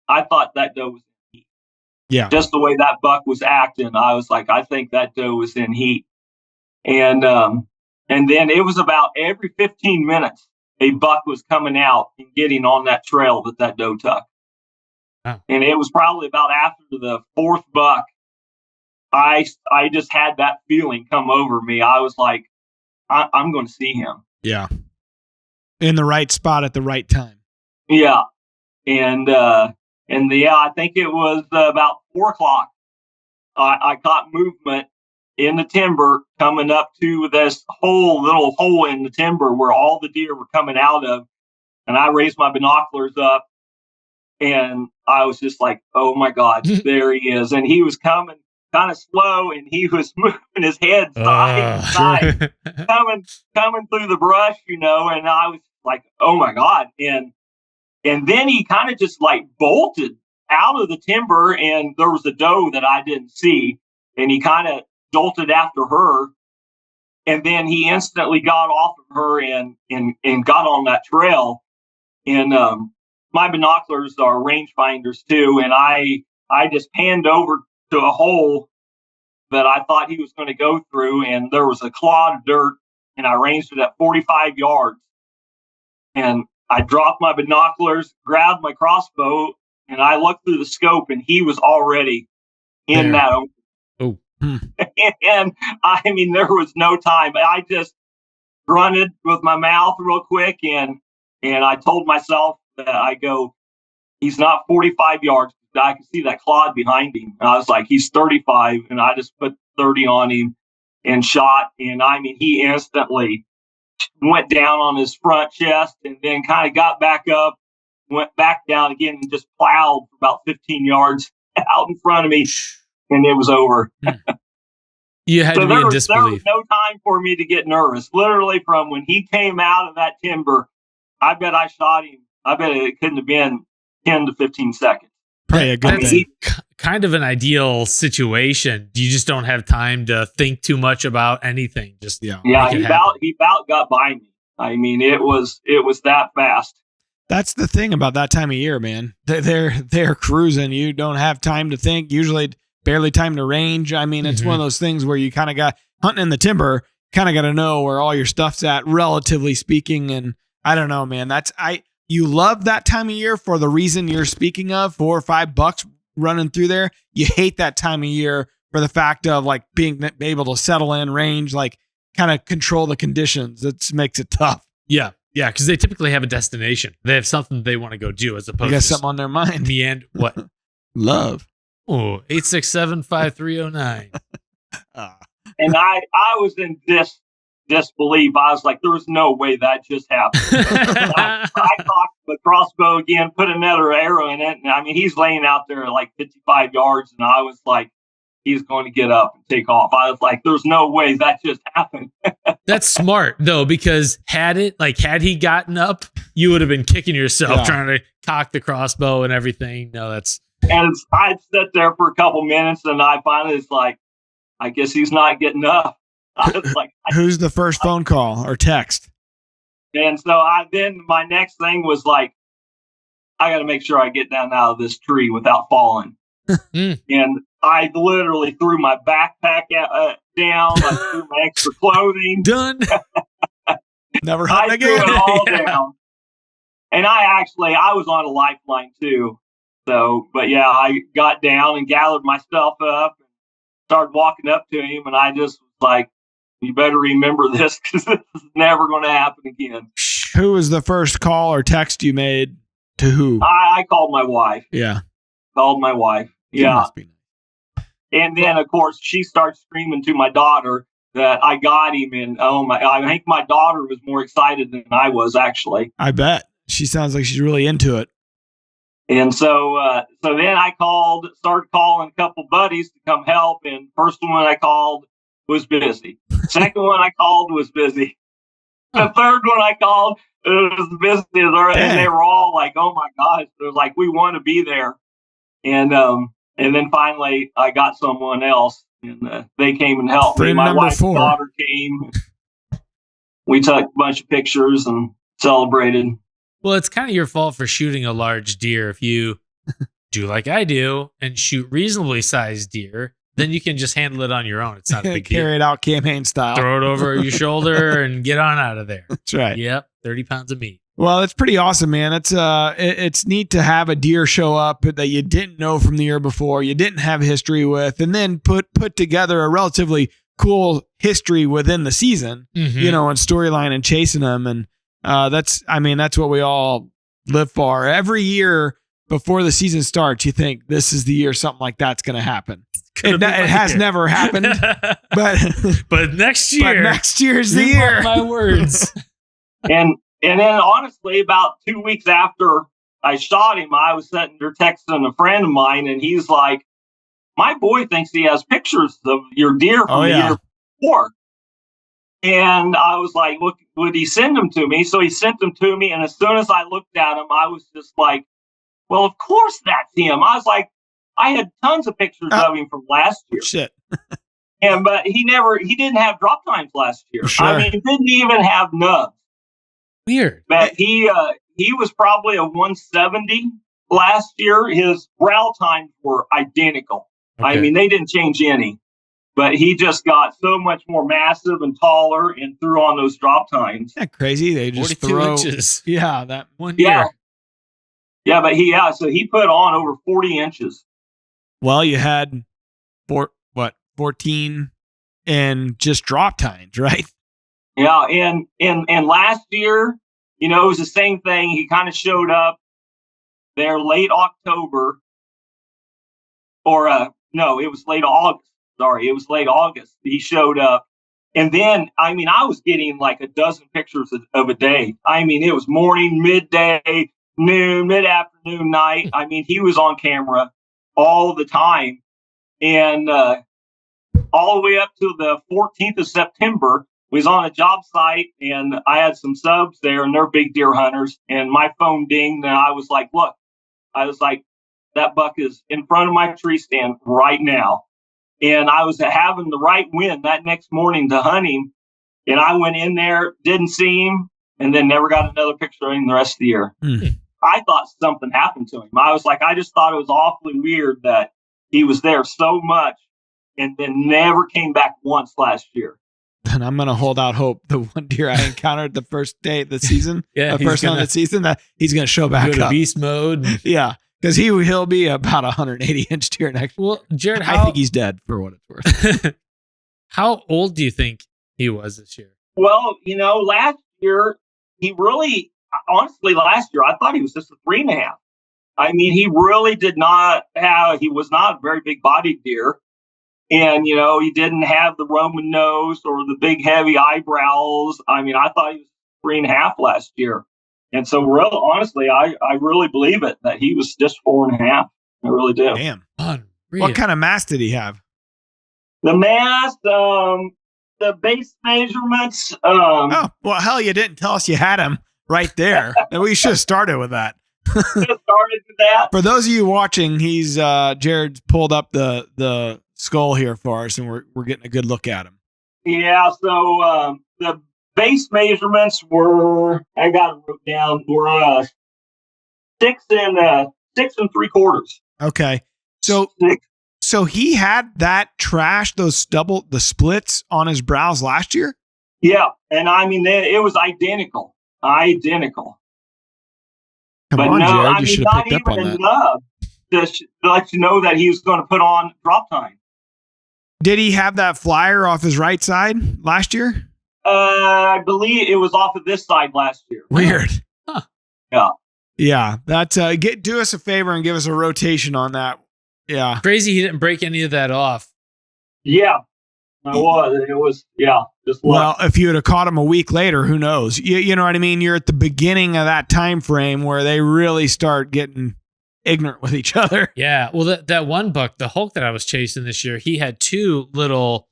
I thought that doe was in heat. Yeah. Just the way that buck was acting, I was like, I think that doe was in heat. And then it was about every 15 minutes, a buck was coming out and getting on that trail that doe took. Oh. And it was probably about after the 4th buck, I just had that feeling come over me. I was like, I'm going to see him. Yeah. In the right spot at the right time. Yeah. And I think it was about 4:00. I caught movement in the timber coming up to this little hole in the timber where all the deer were coming out of. And I raised my binoculars up and I was just like, oh my God, there he is. And he was coming kind of slow, and he was moving his head side to side, coming through the brush, and I was like, oh my God. And then he kind of just like bolted out of the timber, and there was a doe that I didn't see, and he kind of jolted after her. And then he instantly got off of her and got on that trail. And my binoculars are rangefinders too. And I just panned over to a hole that I thought he was going to go through, and there was a clod of dirt, and I ranged it at 45 yards. And I dropped my binoculars, grabbed my crossbow, and I looked through the scope, and he was already in that open. Oh. And I mean, there was no time. I just grunted with my mouth real quick, and I told myself that he's not 45 yards. I can see that clod behind him. And I was like, he's 35, and I just put 30 on him and shot. And I mean, he instantly went down on his front chest and then kind of got back up, went back down again, and just plowed for about 15 yards out in front of me, and it was over. You had to be in disbelief. There was no time for me to get nervous. Literally, from when he came out of that timber, I bet I shot him. I bet it couldn't have been 10 to 15 seconds. Probably a good thing. Kind of an ideal situation. You just don't have time to think too much about anything. Just he about got by me. I mean, it was that fast. That's the thing about that time of year, man. They're cruising. You don't have time to think. Usually, barely time to range. I mean, it's one of those things where you kind of got hunting in the timber. Kind of got to know where all your stuff's at, relatively speaking. And I don't know, man. You love that time of year for the reason you're speaking of, $4 or $5 running through there. You hate that time of year for the fact of like being able to settle in range, like kind of control the conditions. It makes it tough. Yeah. Yeah. Cause they typically have a destination. They have something they want to go do as opposed to something on their mind. The end. What? Love. Oh, 867-5309. And I was in disbelief. I was like, there's no way that just happened. I cocked the crossbow again, put another arrow in it. And I mean, he's laying out there at like 55 yards. And I was like, he's going to get up and take off. I was like, there's no way that just happened. That's smart though, because had he gotten up, you would have been kicking yourself trying to cock the crossbow and everything. No, and I'd sit there for a couple minutes and I finally was like, I guess he's not getting up. I was like, who's the first phone call or text? And so then my next thing was like, I got to make sure I get down out of this tree without falling. And I literally threw my backpack down. I threw my extra clothing. Done. Never hunting again. Threw it all down. And I was on a lifeline too. So, but yeah, I got down and gathered myself up and started walking up to him. And I just was like, you better remember this because this is never going to happen again. Who was the first call or text you made to who? I called my wife. Yeah. Called my wife. Yeah. And then, of course, she starts screaming to my daughter that I got him. And I think my daughter was more excited than I was, actually. I bet. She sounds like she's really into it. And so then I started calling a couple buddies to come help. And first one I called was busy. Second one I called was busy. The third one I called was busy. And they were all like, oh my gosh. They're like, we want to be there. And then finally I got someone else and they came and helped me. My wife's daughter came. We took a bunch of pictures and celebrated. Well, it's kind of your fault for shooting a large deer. If you do like I do and shoot reasonably sized deer, then you can just handle it on your own. It's not a big deal. Carry it out campaign style. Throw it over your shoulder and get on out of there. That's right. Yep. 30 pounds of meat. Well, it's pretty awesome, man. It's neat to have a deer show up that you didn't know from the year before, you didn't have history with, and then put together a relatively cool history within the season, and storyline and chasing them. And that's what we all live for. Every year before the season starts, you think this is the year something like that's going to happen. It has never happened, but next year. But next year's the year. My words. And then honestly, about 2 weeks after I shot him, I was sitting there texting a friend of mine, and he's like, my boy thinks he has pictures of your deer from the year before. And I was like, look, would he send them to me? So he sent them to me. And as soon as I looked at him, I was just like, well, of course that's him. I was like, I had tons of pictures of him from last year. Shit. But he didn't have drop times last year. Sure. I mean, he didn't even have nubs. Weird. But he was probably a 170 last year. His brow times were identical. Okay. I mean, they didn't change any. but he just got so much more massive and taller and threw on those drop tines. Isn't that crazy? They just 42 throw inches. Yeah, that one Yeah. year. Yeah, but so he put on over 40 inches. Well, you had 14 and just drop tines, right? Yeah, and last year, it was the same thing. He kind of showed up there late October, or no, it was late August. Sorry, it was late August. He showed up, and then I was getting like a dozen pictures of a day. It was morning, midday, noon, mid-afternoon, night. He was on camera all the time, and all the way up to the 14th of September. Was on a job site, and I had some subs there, and they're big deer hunters. And my phone dinged, and I was like, "Look," I was like, "That buck is in front of my tree stand right now." And I was having the right wind that next morning to hunt him, and I went in there, didn't see him, and then never got another picture of him the rest of the year. I thought something happened to him. I was like, I just thought it was awfully weird that he was there so much, and then never came back once last year. And I'm going to hold out hope. The one deer I encountered the first day of the season, Yeah, the first one of the season, that he's going to show back go to up. beast mode. Yeah, because he'll be about 180-inch deer next. Well, Jared, I think he's dead for what it's worth. How old do you think he was this year? Well, last year he really, honestly, last year I thought he was just a 3.5. He really did not have. He was not a very big bodied deer. And, he didn't have the Roman nose or the big heavy eyebrows. I thought he was 3.5 last year. And so, honestly, I really believe it that he was just 4.5. I really do. Damn. Unreal. What kind of mass did he have? The mass, the base measurements. Oh, well, hell, you didn't tell us you had him right there. We should have started with that. Started with that. For those of you watching, he's Jared's pulled up the skull here for us, and we're getting a good look at him. Yeah, so the base measurements were, I got it wrote down, were 6 and 3/4. Okay, so he had that trash, the splits on his brows last year. Yeah, and it was identical. Come but on, no, Jared, you should have not picked up on even that. enough to let you know that he was going to put on drop time. Did he have that flyer off his right side last year? I believe it was off of this side last year. Weird. Huh. Yeah. Yeah. That's do us a favor and give us a rotation on that. Yeah. Crazy he didn't break any of that off. Yeah. It was, yeah. Just well, if you would have caught him a week later, who knows? You know what I mean? You're at the beginning of that time frame where they really start getting ignorant with each other. Yeah. Well, that one buck, the Hulk that I was chasing this year, he had two little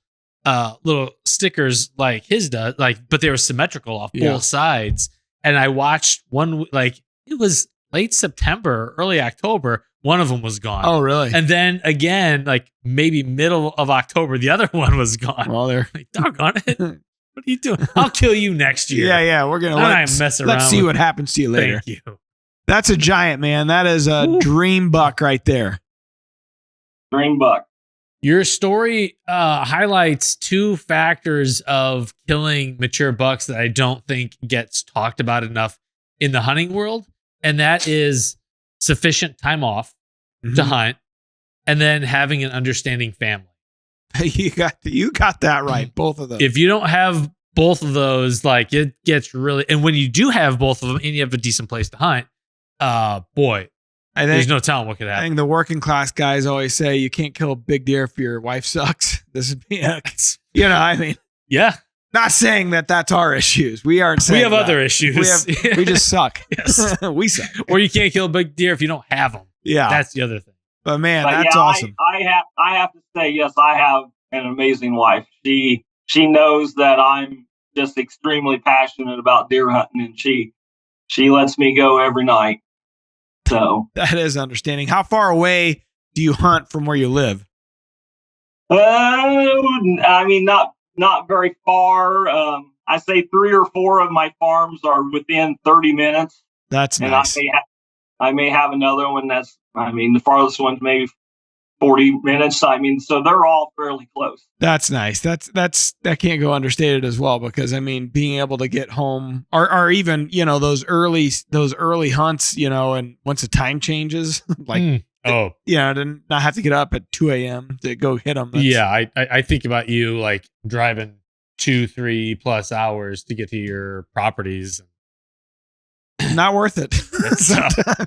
stickers like his does, but they were symmetrical off both sides. And I watched one, it was late September, early October. One of them was gone. Oh, really? And then again, maybe middle of October, the other one was gone. Well, they're doggone it. What are you doing? I'll kill you next year. Yeah. We're going to mess around. Let's see what happens to you later. Thank you. That's a giant, man. That is a dream buck right there. Dream buck. Your story highlights two factors of killing mature bucks that I don't think gets talked about enough in the hunting world. And that is sufficient time off to hunt, and then having an understanding family. You got that right. Both of those. If you don't have both of those, it gets really, and when you do have both of them and you have a decent place to hunt, boy, there's no telling what could happen. I think the working class guys always say you can't kill a big deer if your wife sucks. This would be, yeah. Not saying that that's our issues. We aren't saying we have that. other issues. We just suck. Yes. We suck. Or you can't kill a big deer if you don't have them. Yeah. That's the other thing. But man, that's awesome. I have to say, yes, I have an amazing wife. She knows that I'm just extremely passionate about deer hunting, and she lets me go every night. So that is understanding. How far away do you hunt from where you live? Not very far. I say 3 or 4 of my farms are within 30 minutes. That's and nice. I may have another one the farthest one's maybe 40 minutes. I mean, so they're all fairly close. That's nice. That can't go understated as well, because I mean, being able to get home or even, those early hunts, and once the time changes, like, to not have to get up at 2 a.m. to go hit them. Yeah. I think about you like driving 2-3+ hours to get to your properties. Not worth it.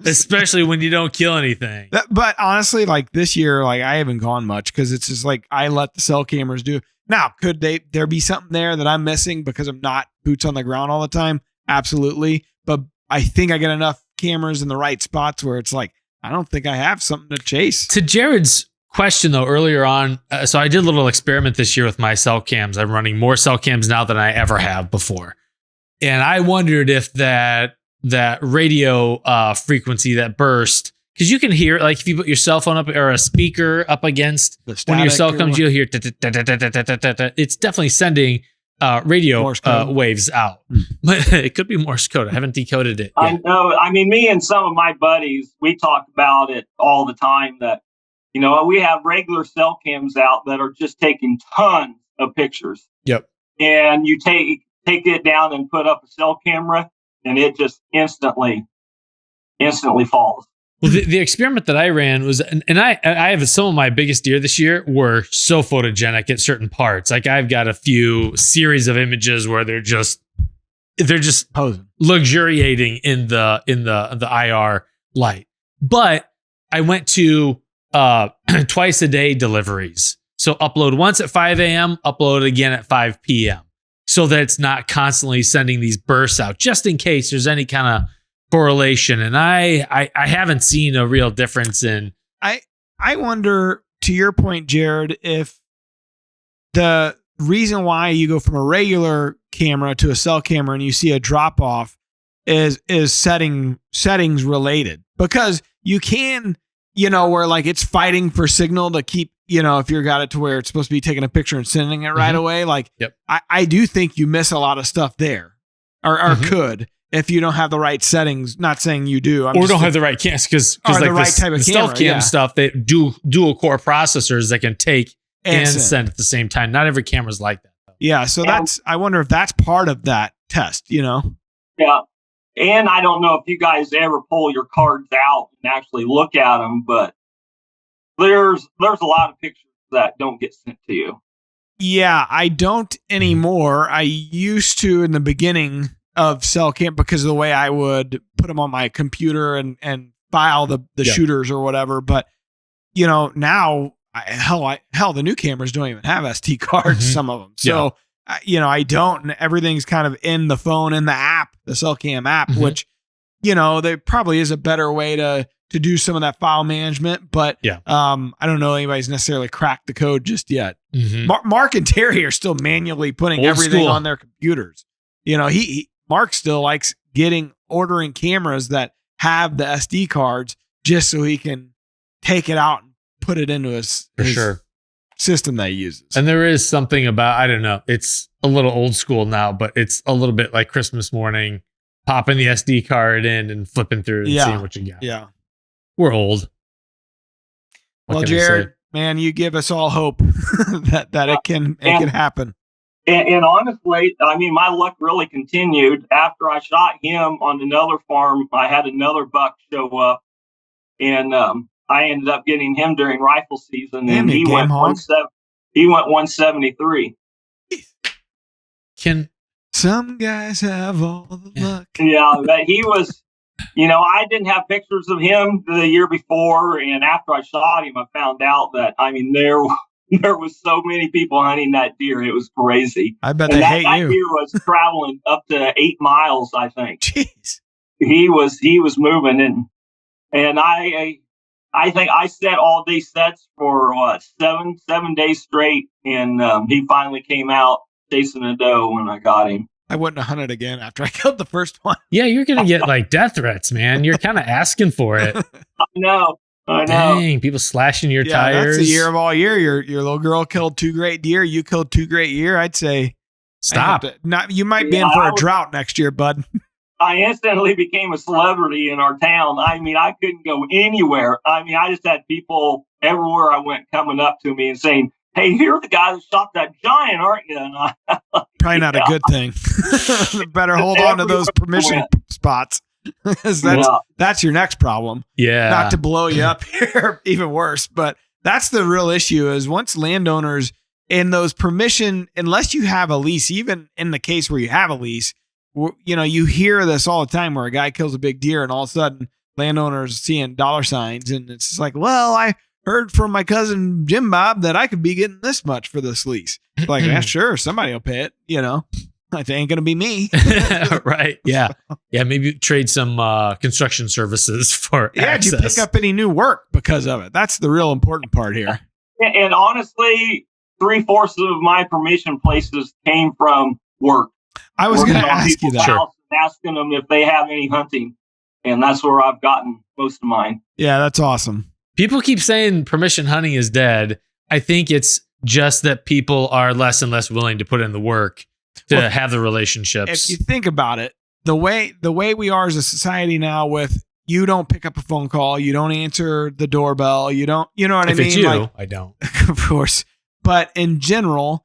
Especially when you don't kill anything. But honestly, like this year, like I haven't gone much because it's just like I let the cell cameras do. Now, could there be something there that I'm missing because I'm not boots on the ground all the time? Absolutely. But I think I get enough cameras in the right spots where it's like, I don't think I have something to chase. To Jared's question though, earlier on, so I did a little experiment this year with my cell cams. I'm running more cell cams now than I ever have before. And I wondered if that radio frequency, that burst, because you can hear, like if you put your cell phone up or a speaker up against when your cell comes, you'll hear it's definitely sending radio waves out. But it could be Morse code. I haven't decoded it yet. I know. I mean, me and some of my buddies, we talk about it all the time that, we have regular cell cams out that are just taking tons of pictures. Yep. And you take it down and put up a cell camera, and it just instantly falls. Well, the experiment that I ran was, and I have some of my biggest deer this year were so photogenic at certain parts. Like I've got a few series of images where they're just posing, luxuriating in the IR light. But I went to twice a day deliveries. So upload once at 5 a.m., upload again at 5 p.m. so that it's not constantly sending these bursts out, just in case there's any kind of correlation. And I haven't seen a real difference in. I wonder, to your point, Jared, if the reason why you go from a regular camera to a cell camera and you see a drop off is settings related, because you can, where like it's fighting for signal to keep, if you got it to where it's supposed to be taking a picture and sending it right away. Like, yep. I do think you miss a lot of stuff there or could, if you don't have the right settings. Not saying you do. Or don't have the right cams, because like the right type of stealth cam stuff, they do dual core processors that can take and send at the same time. Not every camera's like that, though. Yeah. So I wonder if that's part of that test, Yeah. And I don't know if you guys ever pull your cards out and actually look at them, but there's a lot of pictures that don't get sent to you. Yeah, I don't anymore. I used to in the beginning of cell cam, because of the way I would put them on my computer and file the shooters or whatever. But now the new cameras don't even have SD cards. Some of them. So I don't, and everything's kind of in the phone, in the app, the cell cam app, which there probably is a better way to do some of that file management. But I don't know anybody's necessarily cracked the code just yet. Mark and Terry are still manually putting everything on their computers. Mark still likes ordering cameras that have the SD cards just so he can take it out and put it into his system that he uses. And there is something about, I don't know, it's a little old school now, but it's a little bit like Christmas morning, popping the SD card in and flipping through and seeing what you got. Yeah. We're old. Well, Jared, man, you give us all hope that it can happen. And honestly, I mean, my luck really continued. After I shot him on another farm, I had another buck show up, and I ended up getting him during rifle season, and he went 173. Can some guys have all the luck? Yeah, but he was. I didn't have pictures of him the year before, and after I shot him, I found out that, I mean, there was so many people hunting that deer. It was crazy. I bet they hate you. That deer was traveling up to 8 miles, I think. Jeez. He was moving, and I think I set all day sets for 7 days straight, and he finally came out chasing a doe when I got him. I wouldn't have hunted again after I killed the first one. Yeah, you're going to get like death threats, man. You're kind of asking for it. I know. Dang, people slashing your tires. That's the year of all year. Your little girl killed 2 great deer. You killed 2 great year. I'd say stop. You might be in for a drought next year, bud. I instantly became a celebrity in our town. I mean, I couldn't go anywhere. I mean, I just had people everywhere I went coming up to me and saying, "Hey, you're the guy that shot that giant, aren't you?" And probably not a good thing. Better hold on to those permission spots. That's your next problem. Yeah. Not to blow you up here, even worse. But that's the real issue is once landowners in those permission, unless you have a lease, even in the case where you have a lease, you hear this all the time where a guy kills a big deer and all of a sudden landowners seeing dollar signs. And it's just like, well, I heard from my cousin Jim Bob that I could be getting this much for this lease. Like, yeah, sure, somebody will pay it, It ain't going to be me. Right. Yeah. Yeah. Maybe trade some construction services for access. Did you pick up any new work because of it? That's the real important part here. And honestly, 3/4 of my permission places came from work. I was going to ask you that. Sure. Asking them if they have any hunting. And that's where I've gotten most of mine. Yeah, that's awesome. People keep saying permission hunting is dead. I think it's just that people are less and less willing to put in the work to have the relationships. If you think about it, the way we are as a society now with you don't pick up a phone call, you don't answer the doorbell, you know what I mean? If it's you, I don't. Of course. But in general,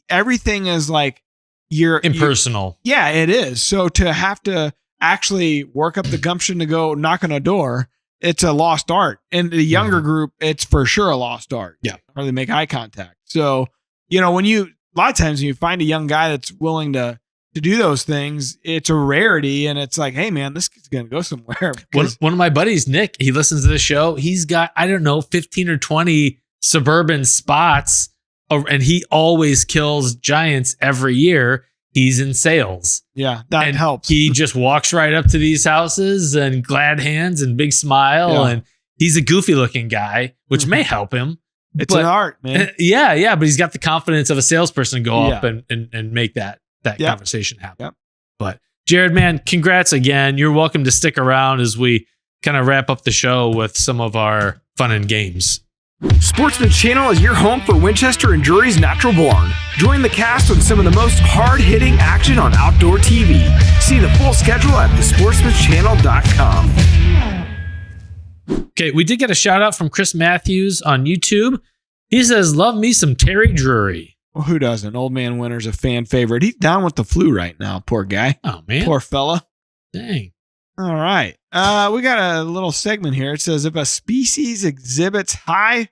everything is like you're impersonal. Yeah, it is. So to have to actually work up the gumption to go knock on a door, it's a lost art. In the younger group, it's for sure a lost art. Yeah. Or they make eye contact. So, when a lot of times when you find a young guy that's willing to do those things, it's a rarity. And it's like, hey man, this is going to go somewhere. One of my buddies, Nick, he listens to the show. He's got, 15 or 20 suburban spots and he always kills giants every year. He's in sales. Yeah, that helps. He just walks right up to these houses and glad hands and big smile. And he's a goofy looking guy, which may help him. It's an art, man. Yeah. But he's got the confidence of a salesperson to go up and make that conversation happen. Yep. But Jared, man, congrats again. You're welcome to stick around as we kind of wrap up the show with some of our fun and games. Sportsman Channel is your home for Winchester and Drury's natural born. Join the cast on some of the most hard-hitting action on outdoor TV. See the full schedule at thesportsmanchannel.com. Okay, we did get a shout out from Chris Matthews on YouTube. He says, love me some Terry Drury. Well, who doesn't? Old Man Winter's a fan favorite. He's down with the flu right now. Poor guy. Oh, man. Poor fella. Dang. All right. We got a little segment here. It says, if a species exhibits high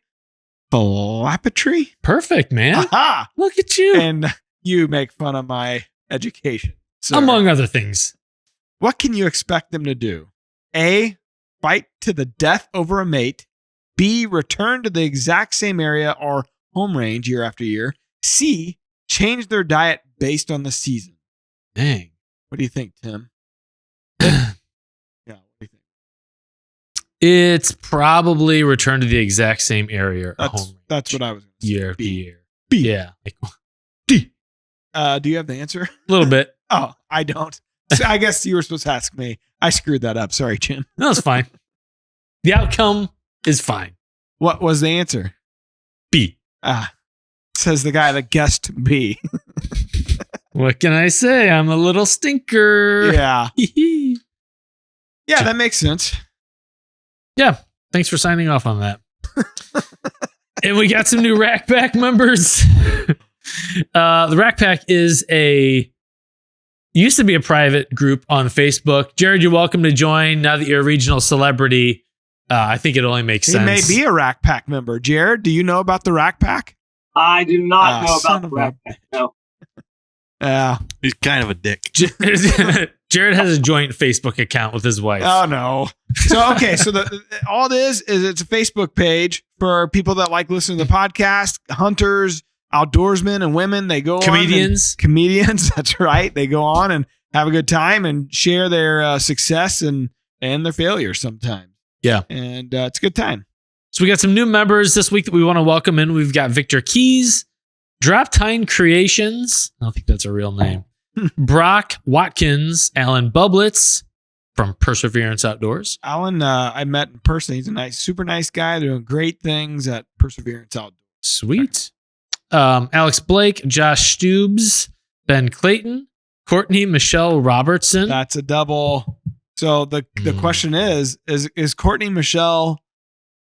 philanthropy. Perfect, man. Aha! Look at you. And you make fun of my education. Sir. Among other things. What can you expect them to do? A, fight to the death over a mate. B, return to the exact same area or home range year after year. C, change their diet based on the season. Dang. What do you think, Tim? Yeah, what do you think? It's probably return to the exact same area or home range. That's what I was going to say. Year after year. B. Yeah. D. Do you have the answer? A little bit. Oh, I don't. So I guess you were supposed to ask me. I screwed that up. Sorry, Jim. No, it's fine. The outcome is fine. What was the answer? B. Says the guy that guessed B. What can I say? I'm a little stinker. Yeah. Yeah, that makes sense. Yeah. Thanks for signing off on that. And we got some new Rack Pack members. The Rack Pack used to be a private group on Facebook. Jared, you're welcome to join now that you're a regional celebrity. I think it only makes sense. He may be a Rack Pack member. Jared, do you know about the Rack Pack? I do not know about the Rack Pack. No. Yeah. He's kind of a dick. Jared has a joint Facebook account with his wife. Oh, no. So, okay. So all it is it's a Facebook page for people that like listening to the podcast, hunters, outdoorsmen and women. They go comedians. Comedians. That's right. They go on and have a good time and share their success and their failures sometimes. Yeah. And it's a good time. So we got some new members this week that we want to welcome in. We've got Victor Keys, Droptine Creations. I don't think that's a real name. Brock Watkins, Alan Bublitz from Perseverance Outdoors. Alan, I met in person. He's a super nice guy doing great things at Perseverance Outdoors. Sweet. Alex Blake, Josh Stubbs, Ben Clayton, Courtney Michelle Robertson. That's a double. So the question is Courtney Michelle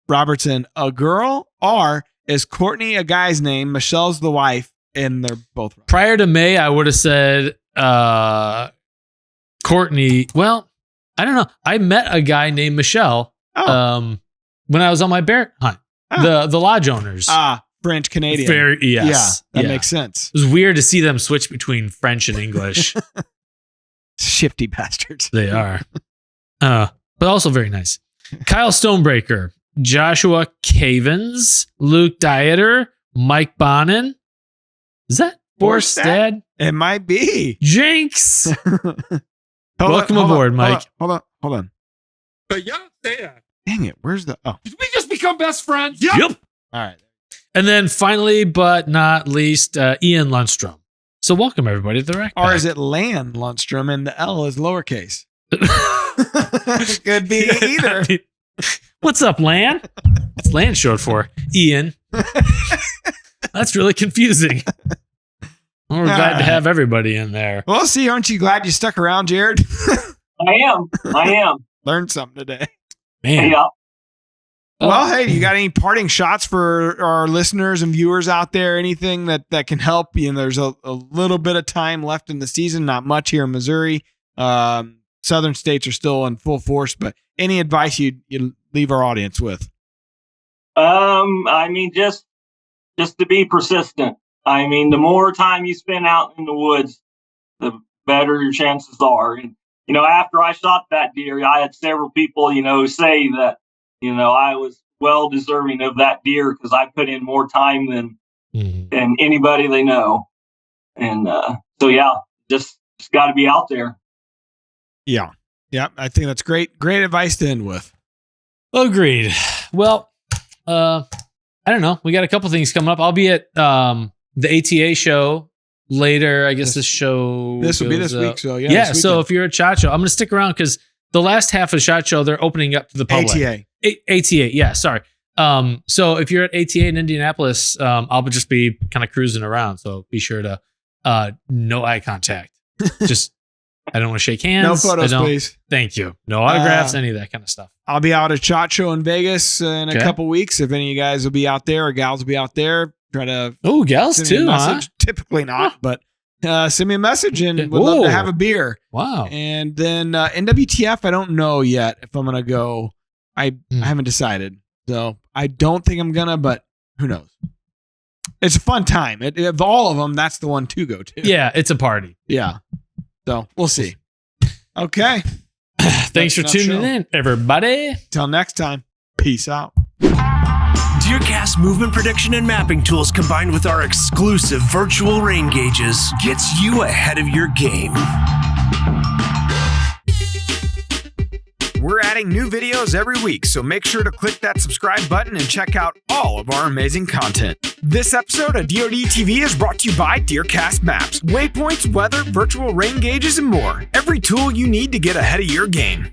Robertson a girl, or is Courtney a guy's name? Michelle's the wife, and they're both wrong. Prior to May, I would have said Courtney. Well, I don't know. I met a guy named Michelle when I was on my bear hunt. The lodge owners. French Canadian. Yes. Yeah, that makes sense. It was weird to see them switch between French and English. Shifty bastards. They are. But also very nice. Kyle Stonebreaker, Joshua Cavens, Luke Dieter, Mike Bonin. Is that Boris Dad? It might be. Jinx. Welcome aboard, Mike. Hold on. But yeah, there. Dang it. Where's the... Oh. Did we just become best friends? Yep. All right. And then finally, but not least, Ian Lundstrom. So welcome, everybody, to the Rack Pack. Or is it Lan Lundstrom and the L is lowercase? Could be either. What's up, Lan? That's Lan short for Ian. That's really confusing. Well, we're glad to have everybody in there. Well, see, aren't you glad you stuck around, Jared? I am. Learned something today. Man. Yeah. Well, hey, you got any parting shots for our listeners and viewers out there? Anything that can help? There's a little bit of time left in the season, not much here in Missouri. Southern states are still in full force, but any advice you leave our audience with? I mean, just to be persistent. I mean, the more time you spend out in the woods, the better your chances are. And, after I shot that deer, I had several people, say that, I was well deserving of that deer because I put in more time than anybody they know. And so, yeah, just got to be out there. Yeah. Yeah. I think that's great. Great advice to end with. Agreed. Well, I don't know. We got a couple things coming up. I'll be at the ATA show later. I guess this will be this week. So yeah. So if you're at SHOT Show, I'm going to stick around because the last half of SHOT Show, they're opening up to the public. ATA. Yeah. Sorry. So if you're at ATA in Indianapolis, I'll just be kind of cruising around. So be sure to no eye contact. Just I don't want to shake hands. No photos, please. Thank you. No autographs, any of that kind of stuff. I'll be out at SHOT Show in Vegas in a couple weeks. If any of you guys will be out there or gals will be out there, try to gals too, huh? Typically not, but send me a message and would love to have a beer. Wow. And then NWTF, I don't know yet if I'm gonna go. I haven't decided, so I don't think I'm gonna, but who knows? It's a fun time. Of all of them, that's the one to go to. Yeah, it's a party. Yeah. So we'll see. Okay. Thanks for tuning in, everybody. Till next time. Peace out. DeerCast movement prediction and mapping tools combined with our exclusive virtual rain gauges gets you ahead of your game. We're adding new videos every week, so make sure to click that subscribe button and check out all of our amazing content. This episode of DoD TV is brought to you by DeerCast Maps, waypoints, weather, virtual rain gauges, and more. Every tool you need to get ahead of your game.